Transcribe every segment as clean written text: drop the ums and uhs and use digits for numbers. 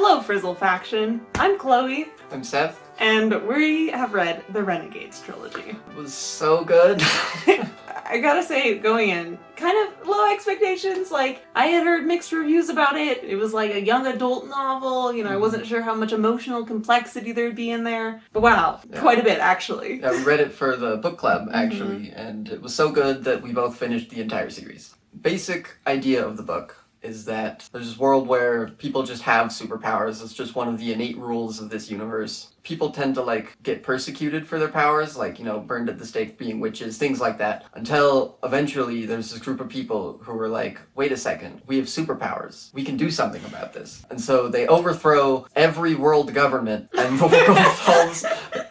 Hello, Frizzle faction. I'm Chloe. I'm Seth. And we have read the Renegades trilogy. It was so good. I gotta say, going in, kind of low expectations. Like, I had heard mixed reviews about it. It was like a young adult novel. You know, I wasn't sure how much emotional complexity there'd be in there. But wow, quite a bit, actually. Yeah, we read it for the book club, actually, and it was so good that we both finished the entire series. Basic idea of the book is that there's this world where people just have superpowers. It's just one of the innate rules of this universe. People tend to, like, get persecuted for their powers, like, you know, burned at the stake, being witches, things like that, until eventually there's this group of people who were like, wait a second, we have superpowers. We can do something about this. And so they overthrow every world government, and the world falls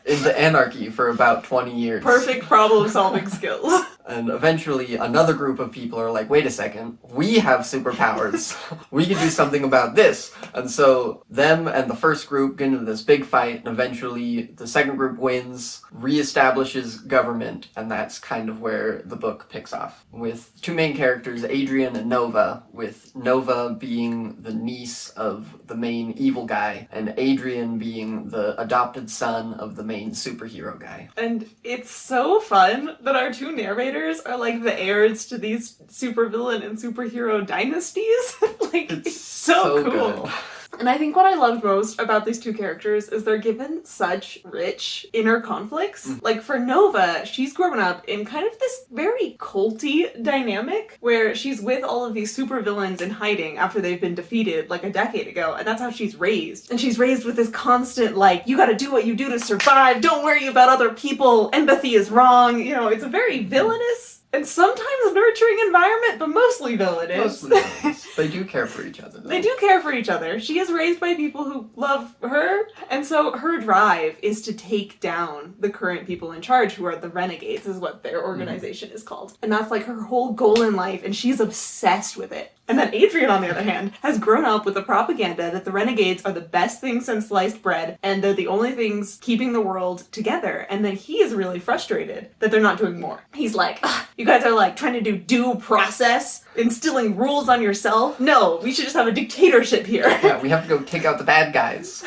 into anarchy for about 20 years. Perfect problem-solving skills. And eventually another group of people are like, wait a second, we have superpowers. We can do something about this. And so them and the first group get into this big fight, and eventually the second group wins, reestablishes government, and that's kind of where the book picks off. With two main characters, Adrian and Nova, with Nova being the niece of the main evil guy, and Adrian being the adopted son of the main superhero guy. And it's so fun that our two narrators are like the heirs to these supervillain and superhero dynasties. Like, it's so cool. Good. And I think what I loved most about these two characters is they're given such rich inner conflicts. Like, for Nova, she's grown up in kind of this very culty dynamic where she's with all of these supervillains in hiding after they've been defeated like a decade ago, and that's how she's raised. And she's raised with this constant, like, you gotta do what you do to survive, don't worry about other people, empathy is wrong. You know, it's a very villainous and sometimes nurturing environment, but mostly villainous. Mostly villainous. They do care for each other, though. They do care for each other. She is raised by people who love her, and so her drive is to take down the current people in charge, who are the Renegades, is what their organization is called. And that's like her whole goal in life, and she's obsessed with it. And then Adrian, on the other hand, has grown up with the propaganda that the Renegades are the best things since sliced bread, and they're the only things keeping the world together. And then he is really frustrated that they're not doing more. He's like, you guys are like trying to do due process, instilling rules on yourself. No, we should just have a dictatorship here. Yeah, we have to go take out the bad guys.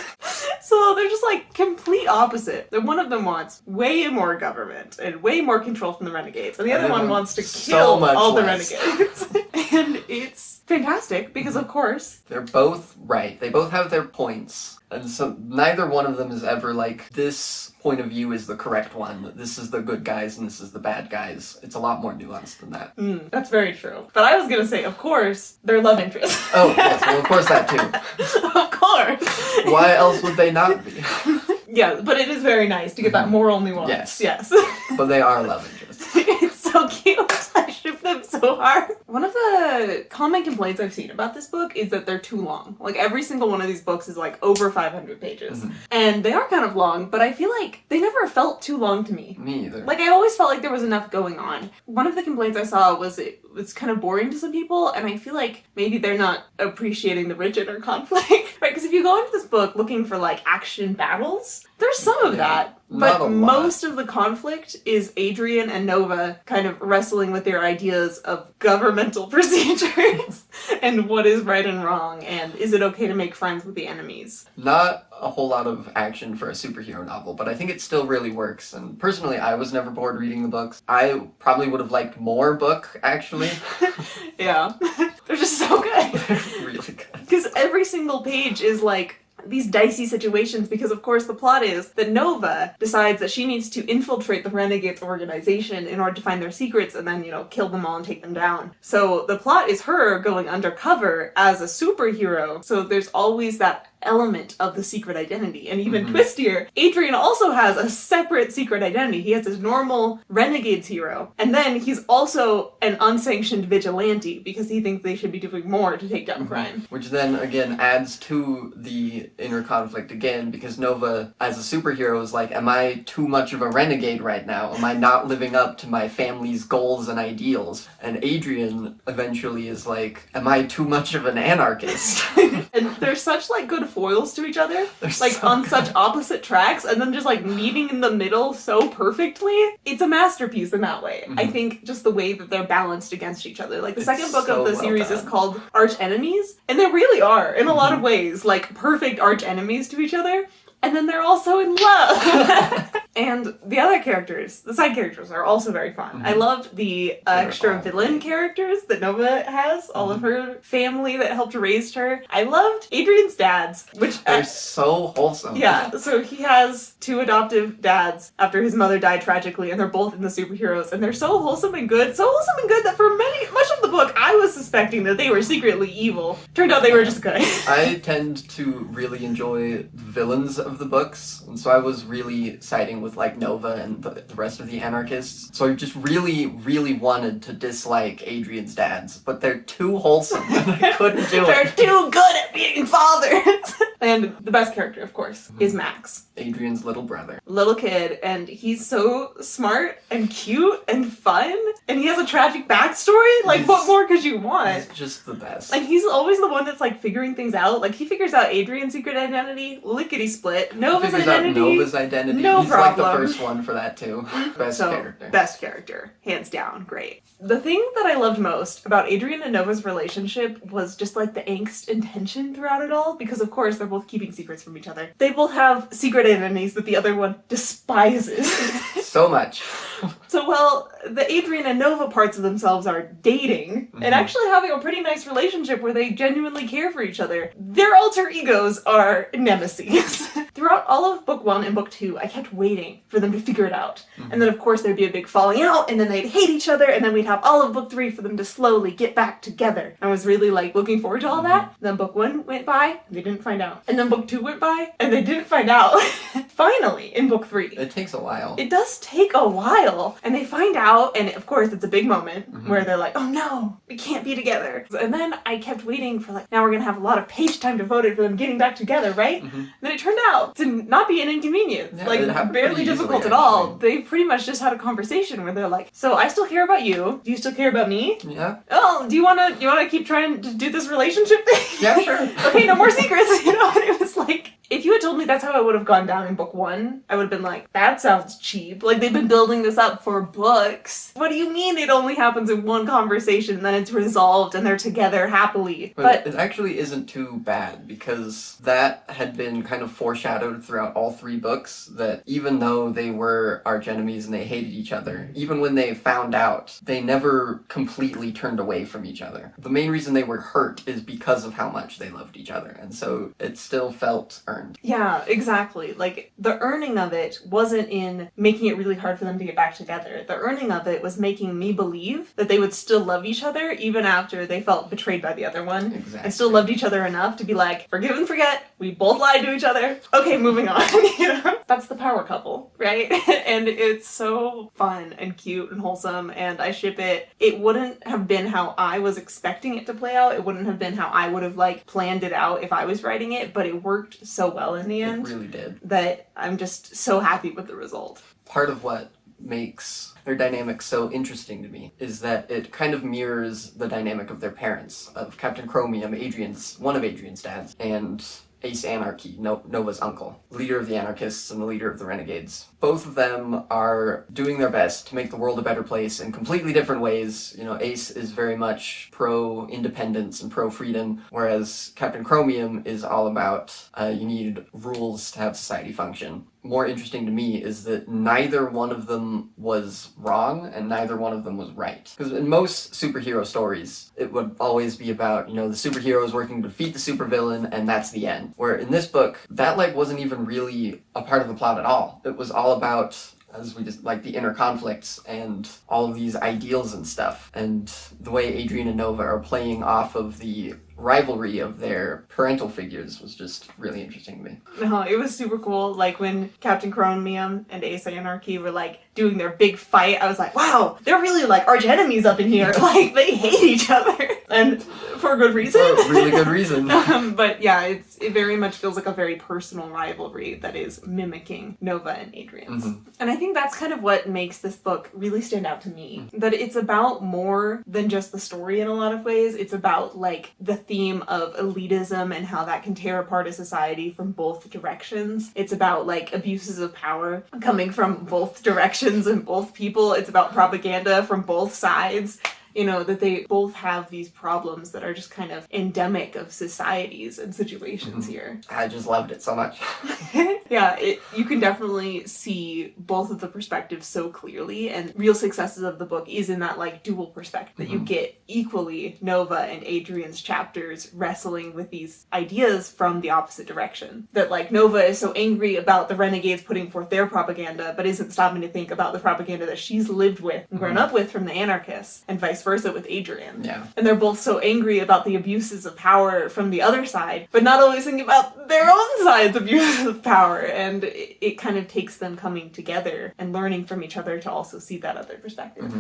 So they're just like complete opposite. One of them wants way more government and way more control from the Renegades, and the other one wants to kill all the Renegades. And it's fantastic because, of course, they're both right. They both have their points. And so neither one of them is ever like, this point of view is the correct one. This is the good guys and this is the bad guys. It's a lot more nuanced than that. That's very true. But I was going to say, of course, their love interest. Oh, yes. Well, of course that too. Of course. Why else would they not be? Yeah, but it is very nice to get that moral nuance. Yes. But they are love interests. It's so cute. I ship them so hard. One of the common complaints I've seen about this book is that they're too long. Like, every single one of these books is like over 500 pages. And they are kind of long, but I feel like they never felt too long to me. Me either. Like, I always felt like there was enough going on. One of the complaints I saw was it was kind of boring to some people, and I feel like maybe they're not appreciating the rich inner conflict. Right? Because if you go into this book looking for, like, action battles, there's some of that. But most of the conflict is Adrian and Nova kind of wrestling with their ideas of governmental procedures and what is right and wrong, and is it okay to make friends with the enemies? Not a whole lot of action for a superhero novel, but I think it still really works. And personally, I was never bored reading the books. I probably would have liked more book, actually. Yeah. They're just so good. They're really good. Because every single page is like these dicey situations, because of course the plot is that Nova decides that she needs to infiltrate the Renegades organization in order to find their secrets and then, you know, kill them all and take them down. So the plot is her going undercover as a superhero, so there's always that element of the secret identity. And even twistier, Adrian also has a separate secret identity. He has his normal Renegades hero, and then he's also an unsanctioned vigilante because he thinks they should be doing more to take down crime. Which then, again, adds to the inner conflict again, because Nova, as a superhero, is like, am I too much of a renegade right now? Am I not living up to my family's goals and ideals? And Adrian eventually is like, am I too much of an anarchist? And there's such, like, good foils to each other, They're like so on good. such opposite tracks, and then just like meeting in the middle so perfectly. It's a masterpiece in that way. I think just the way that they're balanced against each other. Like the second book so of the well series is done. called Arch Enemies, and they really are, in a lot of ways, like perfect arch enemies to each other. And then they're also in love. And the other characters, the side characters, are also very fun. I loved the extra villain characters that Nova has, all of her family that helped raise her. I loved Adrian's dads, which... They're so wholesome. Yeah, so he has 2 adoptive dads after his mother died tragically, and they're both in the superheroes, and they're so wholesome and good that for much of the book, I was suspecting that they were secretly evil. Turned out they were just good. I tend to really enjoy villains of the books, and so I was really siding with like Nova and the rest of the anarchists. So I just really wanted to dislike Adrian's dads, but they're too wholesome and I couldn't do They're it. too good at being fathers. And the best character, of course, is Max. Adrian's little brother. Little kid, and he's so smart and cute and fun, and he has a tragic backstory. Like, what more could you want? He's just the best. And he's always the one that's like figuring things out. Like, he figures out Adrian's secret identity, lickety split. Nova's Figures identity. out Nova's identity. No He's problem. like the first one for that too. Best character. Best character. Hands down. Great. The thing that I loved most about Adrian and Nova's relationship was just like the angst and tension throughout it all, because of course they're both keeping secrets from each other. They both have secret identities that the other one despises. So much. So, well, the Adrian and Nova parts of themselves are dating and actually having a pretty nice relationship where they genuinely care for each other. Their alter egos are nemesis. Throughout all of book 1 and book 2, I kept waiting for them to figure it out. And then, of course, there'd be a big falling out, and then they'd hate each other, and then we'd have all of book 3 for them to slowly get back together. I was really, like, looking forward to all that. Then book 1 went by, and they didn't find out. And then book 2 went by, and they didn't find out. Finally, in book 3. It takes a while. It does take a while, and they find out, and of course it's a big moment where they're like, oh no, we can't be together. And then I kept waiting for like, now we're gonna have a lot of page time devoted for them getting back together, right? Then it turned out to not be an inconvenience, Yeah, like it happened barely pretty difficult easily, at all. actually. They pretty much just had a conversation where they're like, so I still care about you. Do you still care about me? Yeah. Oh, do you wanna keep trying to do this relationship thing? Yeah, sure. Okay, no more secrets, you know? And it was like, if you had told me that's how it would have gone down in book 1, I would have been like, that sounds cheap. Like, they've been building this up for books. What do you mean it only happens in one conversation, and then it's resolved and they're together happily? But it actually isn't too bad, because that had been kind of foreshadowed throughout all 3 books, that even though they were arch enemies and they hated each other, even when they found out, they never completely turned away from each other. The main reason they were hurt is because of how much they loved each other, and so it still felt earned. Yeah, exactly. Like, the earning of it wasn't in making it really hard for them to get back together. The earning of it was making me believe that they would still love each other even after they felt betrayed by the other one. Exactly. And still loved each other enough to be like, forgive and forget, we both lied to each other. Okay, moving on. You know? That's the power couple, right? And it's so fun and cute and wholesome, and I ship it. It wouldn't have been how I was expecting it to play out. It wouldn't have been how I would have, like, planned it out if I was writing it, but it worked so well in the end It really did. that I'm just so happy with the result. Part of what makes their dynamic so interesting to me is that it kind of mirrors the dynamic of their parents, of Captain Chromium, one of Adrian's dads, and Ace Anarchy, Nova's uncle, leader of the anarchists and the leader of the Renegades. Both of them are doing their best to make the world a better place in completely different ways. You know, Ace is very much pro-independence and pro-freedom, whereas Captain Chromium is all about you need rules to have society function. More interesting to me is that neither one of them was wrong and neither one of them was right. Because in most superhero stories, it would always be about, you know, the superhero is working to defeat the supervillain and that's the end. Where in this book, that like wasn't even really a part of the plot at all. It was all about, as we just like, the inner conflicts and all of these ideals and stuff. And the way Adrian and Nova are playing off of the rivalry of their parental figures was just really interesting to me. No, it was super cool. Like when Captain Chromium and Ace Anarchy were like doing their big fight, I was like, wow, they're really like arch enemies up in here. Like they hate each other. And for good reason. For a really good reason. But yeah, it very much feels like a very personal rivalry that is mimicking Nova and Adrian's. And I think that's kind of what makes this book really stand out to me. That it's about more than just the story in a lot of ways. It's about like the theme of elitism and how that can tear apart a society from both directions. It's about like abuses of power coming from both directions and both people. It's about propaganda from both sides. You know, that they both have these problems that are just kind of endemic of societies and situations here. I just loved it so much. Yeah, you can definitely see both of the perspectives so clearly, and real successes of the book is in that like dual perspective that you get equally Nova and Adrian's chapters wrestling with these ideas from the opposite direction. That like Nova is so angry about the Renegades putting forth their propaganda, but isn't stopping to think about the propaganda that she's lived with and grown up with from the anarchists, and vice versa with Adrian. Yeah. And they're both so angry about the abuses of power from the other side, but not always thinking about their own side's abuses of power. And it kind of takes them coming together and learning from each other to also see that other perspective.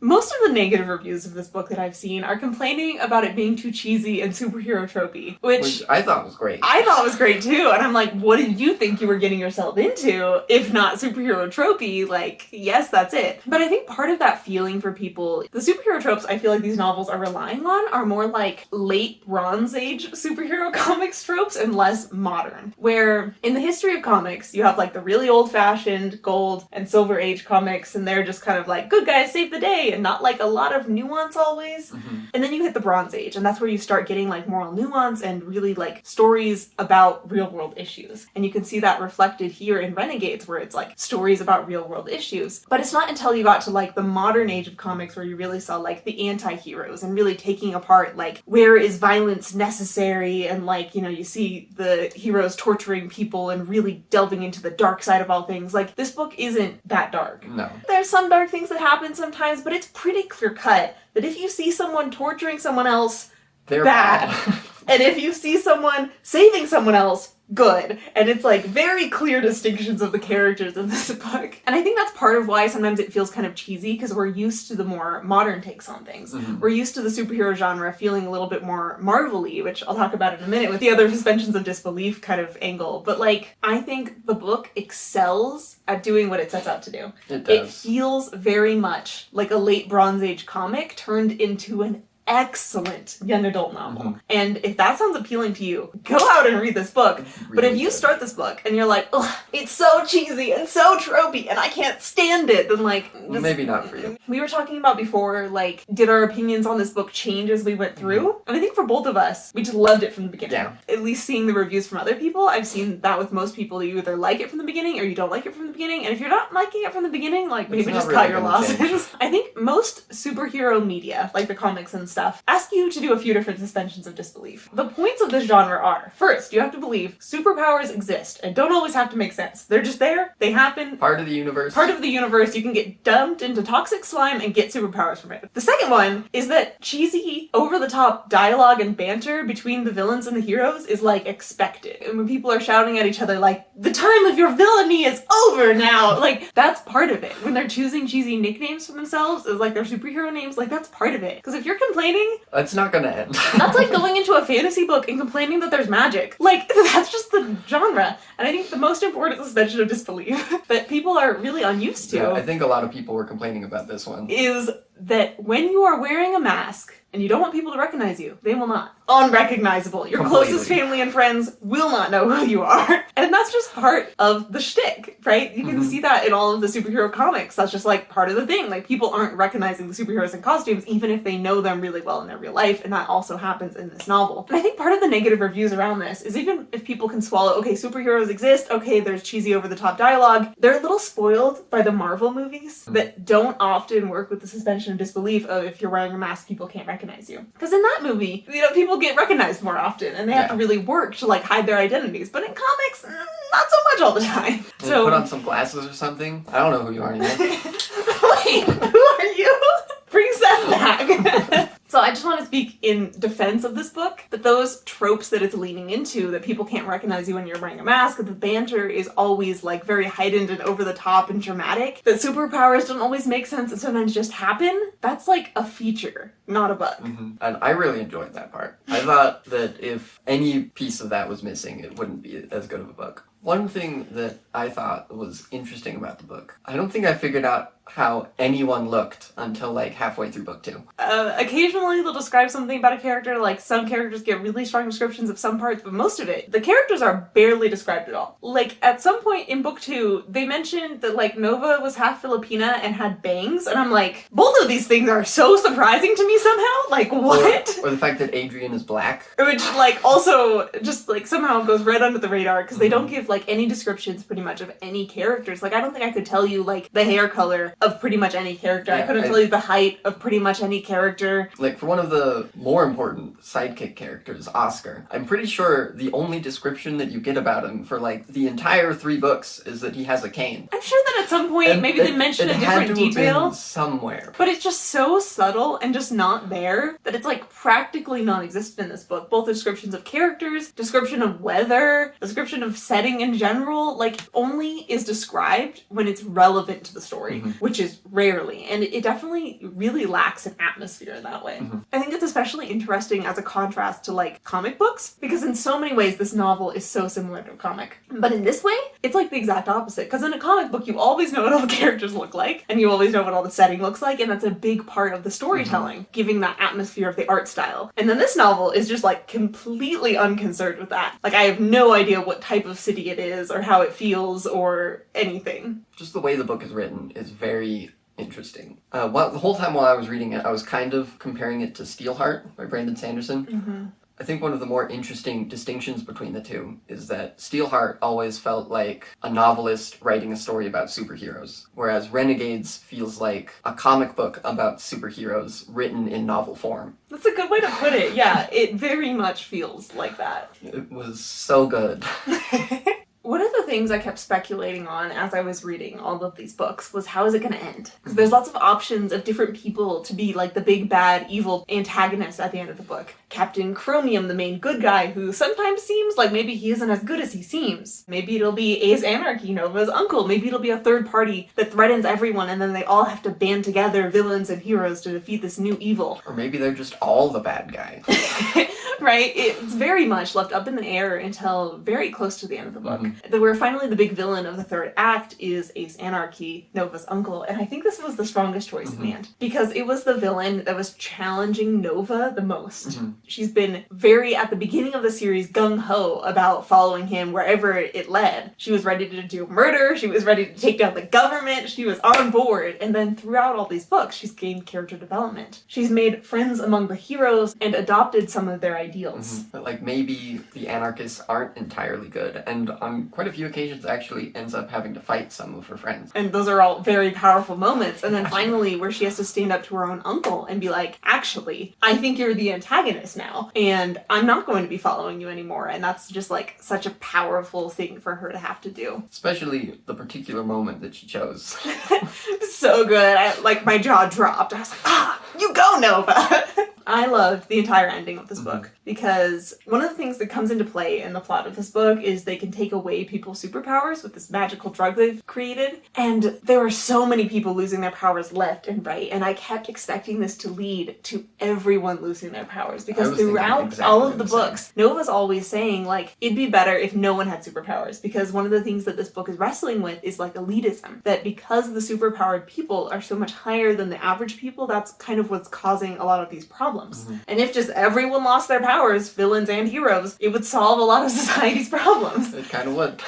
Most of the negative reviews of this book that I've seen are complaining about it being too cheesy and superhero tropey, which I thought was great. I thought was great too, and I'm like, what did you think you were getting yourself into, if not superhero tropey? Like, yes, that's it. But I think part of that feeling for people, the superhero tropes I feel like these novels are relying on are more like late Bronze Age superhero comics tropes and less modern. Where in the history of comics, you have like the really old-fashioned Gold and Silver Age comics, and they're just kind of like, good guys save the day, and not like a lot of nuance always. And then you hit the Bronze Age, and that's where you start getting like moral nuance and really like stories about real world issues. And you can see that reflected here in Renegades, where it's like stories about real world issues. But it's not until you got to like the modern age of comics where you really saw like the anti-heroes and really taking apart like where is violence necessary, and like, you know, you see the heroes torturing people and really delving into the dark side of all things. Like, this book isn't that dark. No. There's some dark things that happen sometimes, but it's pretty clear cut that if you see someone torturing someone else, They're bad. And if you see someone saving someone else, good. And it's like very clear distinctions of the characters in this book. And I think that's part of why sometimes it feels kind of cheesy, because we're used to the more modern takes on things. We're used to the superhero genre feeling a little bit more Marvel-y, which I'll talk about in a minute with the other suspensions of disbelief kind of angle. But like, I think the book excels at doing what it sets out to do. It does. It feels very much like a late Bronze Age comic turned into an excellent young adult novel. And if that sounds appealing to you, go out and read this book. But if you start this book and you're like, ugh, it's so cheesy and so tropey and I can't stand it, then like... maybe not for you. We were talking about before, like, did our opinions on this book change as we went through? And I think for both of us, we just loved it from the beginning. Yeah. At least seeing the reviews from other people, I've seen that with most people, you either like it from the beginning or you don't like it from the beginning. And if you're not liking it from the beginning, like, maybe just really cut your gonna losses. change. I think most superhero media, like the comics and stuff, ask you to do a few different suspensions of disbelief. The points of this genre are, first, you have to believe superpowers exist and don't always have to make sense. They're just there, they happen. Part of the universe. Part of the universe, you can get dumped into toxic slime and get superpowers from it. The second one is that cheesy, over-the-top dialogue and banter between the villains and the heroes is, like, expected. And when people are shouting at each other, like, the time of your villainy is over now! Like, that's part of it. When they're choosing cheesy nicknames for themselves as, like, their superhero names, like, that's part of it. Because if you're complaining... That's not gonna end. That's like going into a fantasy book and complaining that there's magic. Like, that's just the genre. And I think the most important suspension of disbelief that people are really unused to... Yeah, I think a lot of people were complaining about this one. ...is that when you are wearing a mask and you don't want people to recognize you, they will not. Unrecognizable. Your closest family and friends will not know who you are. And that's just part of the shtick, right? You can see that in all of the superhero comics. That's just like part of the thing. Like, people aren't recognizing the superheroes in costumes even if they know them really well in their real life, and that also happens in this novel. And I think part of the negative reviews around this is even if people can swallow, okay, superheroes exist, okay, there's cheesy over-the-top dialogue, they're a little spoiled by the Marvel movies that don't often work with the suspension of disbelief of if you're wearing a mask, people can't recognize you. Because in that movie, you know, people get recognized more often and they have to really work to like hide their identities. But in comics, not so much all the time. So put on some glasses or something. I don't know who you are anymore. Wait, who are you? Bring Seth back. So I just want to speak in defense of this book, that those tropes that it's leaning into, that people can't recognize you when you're wearing a mask, that the banter is always like very heightened and over the top and dramatic, that superpowers don't always make sense and sometimes just happen, that's like a feature, not a bug. And I really enjoyed that part. I thought that if any piece of that was missing, it wouldn't be as good of a book. One thing that I thought was interesting about the book, I don't think I figured out how anyone looked until like halfway through book 2. Occasionally they'll describe something about a character, like some characters get really strong descriptions of some parts, but most of it, the characters are barely described at all. Like at some point in book 2, they mentioned that like Nova was half Filipina and had bangs, and I'm like, both of these things are so surprising to me somehow, like what? Or the fact that Adrian is black. Which like also just like somehow goes right under the radar, because they don't give like any descriptions pretty much of any characters. Like I don't think I could tell you like the hair color of pretty much any character. I couldn't tell you the height of pretty much any character. Like for one of the more important sidekick characters, Oscar, I'm pretty sure the only description that you get about him for like the entire 3 books is that he has a cane. I'm sure that at some point maybe they mention a different detail somewhere. But it's just so subtle and just not there that it's like practically non-existent in this book. Both the descriptions of characters, description of weather, description of setting in general, like only is described when it's relevant to the story, which is rarely, and it definitely really lacks an atmosphere in that way. I think it's especially interesting as a contrast to like comic books, because in so many ways this novel is so similar to a comic. But in this way, it's like the exact opposite, because in a comic book you always know what all the characters look like, and you always know what all the setting looks like, and that's a big part of the storytelling, giving that atmosphere of the art style. And then this novel is just like completely unconcerned with that. Like I have no idea what type of city it is, or how it feels, or anything. Just the way the book is written is very interesting. The whole time while I was reading it, I was kind of comparing it to Steelheart by Brandon Sanderson. I think one of the more interesting distinctions between the two is that Steelheart always felt like a novelist writing a story about superheroes, whereas Renegades feels like a comic book about superheroes written in novel form. That's a good way to put it. Yeah, it very much feels like that. It was so good. One of the things I kept speculating on as I was reading all of these books was, how is it going to end? Because there's lots of options of different people to be like the big bad evil antagonist at the end of the book. Captain Chromium, the main good guy, who sometimes seems like maybe he isn't as good as he seems. Maybe it'll be Ace Anarchy, Nova's uncle. Maybe it'll be a third party that threatens everyone, and then they all have to band together, villains and heroes, to defeat this new evil. Or maybe they're just all the bad guys. Right? It's very much left up in the air until very close to the end of the book. Where finally the big villain of the third act is Ace Anarchy, Nova's uncle, and I think this was the strongest choice in the end, because it was the villain that was challenging Nova the most. She's been very, at the beginning of the series, gung-ho about following him wherever it led. She was ready to do murder, she was ready to take down the government, she was on board, and then throughout all these books she's gained character development. She's made friends among the heroes and adopted some of their ideals. But like maybe the anarchists aren't entirely good, and on quite a few occasions actually ends up having to fight some of her friends. And those are all very powerful moments. And then finally where she has to stand up to her own uncle and be like, actually, I think you're the antagonist now, and I'm not going to be following you anymore. And that's just like such a powerful thing for her to have to do. Especially the particular moment that she chose. So good. Like my jaw dropped. I was like, you go, Nova! I loved the entire ending of this book, because one of the things that comes into play in the plot of this book is they can take away people's superpowers with this magical drug they've created, and there are so many people losing their powers left and right, and I kept expecting this to lead to everyone losing their powers, because throughout all of the books, Nova's always saying, like, it'd be better if no one had superpowers, because one of the things that this book is wrestling with is, like, elitism, that because the superpowered people are so much higher than the average people, that's kind of what's causing a lot of these problems. And if just everyone lost their powers, villains and heroes, it would solve a lot of society's problems. It kind of would.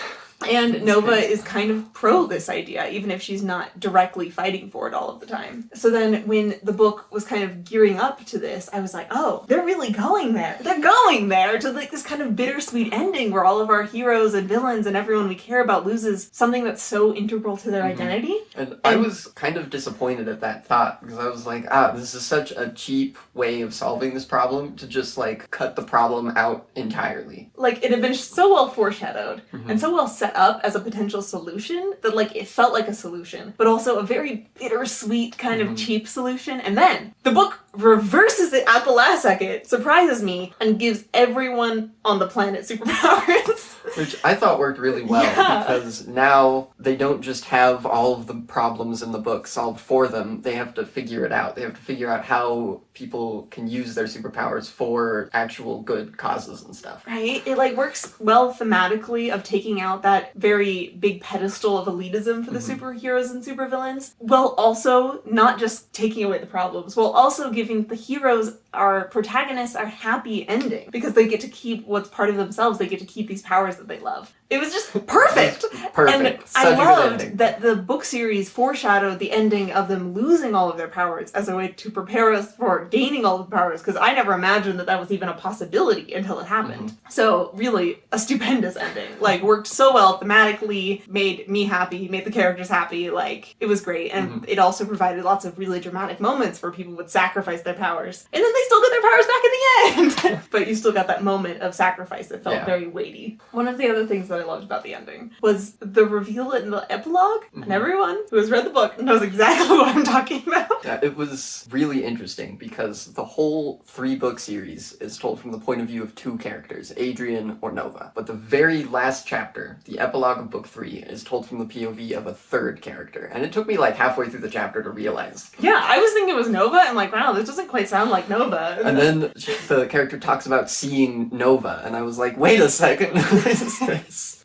And Nova is kind of pro this idea, even if she's not directly fighting for it all of the time. So then when the book was kind of gearing up to this, I was like, oh, they're really going there. They're going there to like this kind of bittersweet ending where all of our heroes and villains and everyone we care about loses something that's so integral to their identity. And I was kind of disappointed at that thought, because I was like, this is such a cheap way of solving this problem, to just like cut the problem out entirely. Like, it had been so well foreshadowed and so well set set up as a potential solution that, like, it felt like a solution, but also a very bittersweet kind of cheap solution. And then the book reverses it at the last second, surprises me, and gives everyone on the planet superpowers. Which I thought worked really well, because now they don't just have all of the problems in the book solved for them, they have to figure it out. They have to figure out how people can use their superpowers for actual good causes and stuff. Right? It, like, works well thematically of taking out that very big pedestal of elitism for the superheroes and supervillains, while also not just taking away the problems, while also giving the heroes, our protagonists, a happy ending, because they get to keep what's part of themselves. They get to keep these powers that they love. It was just perfect! Perfect. And Such I a good loved ending. that the book series foreshadowed the ending of them losing all of their powers as a way to prepare us for gaining all of the powers, because I never imagined that that was even a possibility until it happened. So really, a stupendous ending. Like, worked so well thematically, made me happy, made the characters happy, like, it was great. And it also provided lots of really dramatic moments where people would sacrifice their powers, and then they still get their powers back in the end! But you still got that moment of sacrifice that felt very weighty. One of the other things that I loved about the ending was the reveal in the epilogue, and everyone who has read the book knows exactly what I'm talking about. Yeah, it was really interesting because the whole 3-book series is told from the point of view of 2 characters, Adrian or Nova. But the very last chapter, the epilogue of book 3, is told from the POV of a 3rd character. And it took me like halfway through the chapter to realize. Yeah, I was thinking it was Nova, and like, wow, this doesn't quite sound like Nova. And then the character talks about seeing Nova, and I was like, wait a second, what is this?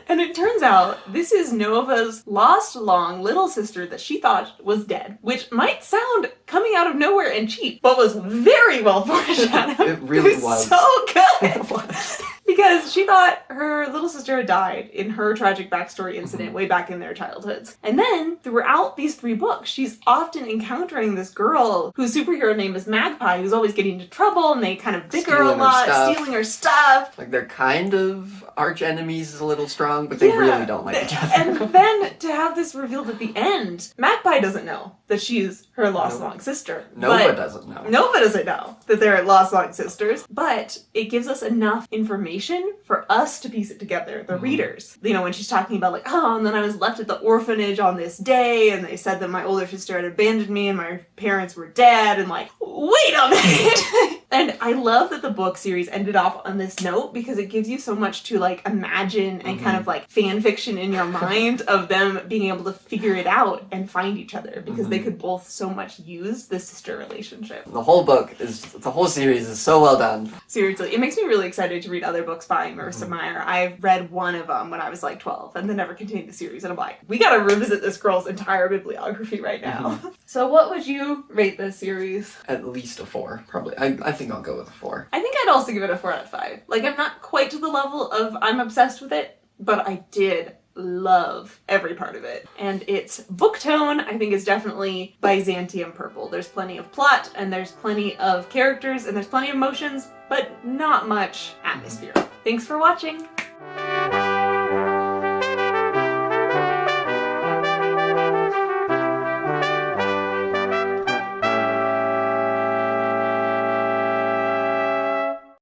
And it turns out this is Nova's lost long little sister that she thought was dead, which might sound coming out of nowhere and cheap, but was very well foreshadowed. It really was. So good. It was. Because she thought her little sister had died in her tragic backstory incident way back in their childhoods. And then, throughout these 3 books, she's often encountering this girl whose superhero name is Magpie, who's always getting into trouble, and they kind of bicker a lot, stealing her stuff. Like, they're kind of arch enemies is a little strong, but they really don't like each other. And then, to have this revealed at the end, Magpie doesn't know that she's her lost long sister. Nova doesn't know. Nova doesn't know that they're lost long sisters, but it gives us enough information for us to piece it together, the readers. You know, when she's talking about like, oh, and then I was left at the orphanage on this day, and they said that my older sister had abandoned me and my parents were dead, and like, wait a minute! And I love that the book series ended off on this note, because it gives you so much to like imagine and kind of like fan fiction in your mind of them being able to figure it out and find each other, because they could both so much use the sister relationship. The whole series is so well done. Seriously, it makes me really excited to read other books by Marissa Meyer. I've read one of them when I was like 12 and then never continued the series, and I'm like, we gotta revisit this girl's entire bibliography right now. So what would you rate this series? At least a 4, probably. I think I'll go with a 4. I think I'd also give it a 4 out of 5. Like, I'm not quite to the level of I'm obsessed with it, but I did love every part of it. And its book tone, I think, is definitely Byzantium purple. There's plenty of plot, and there's plenty of characters, and there's plenty of emotions, but not much atmosphere. Thanks for watching!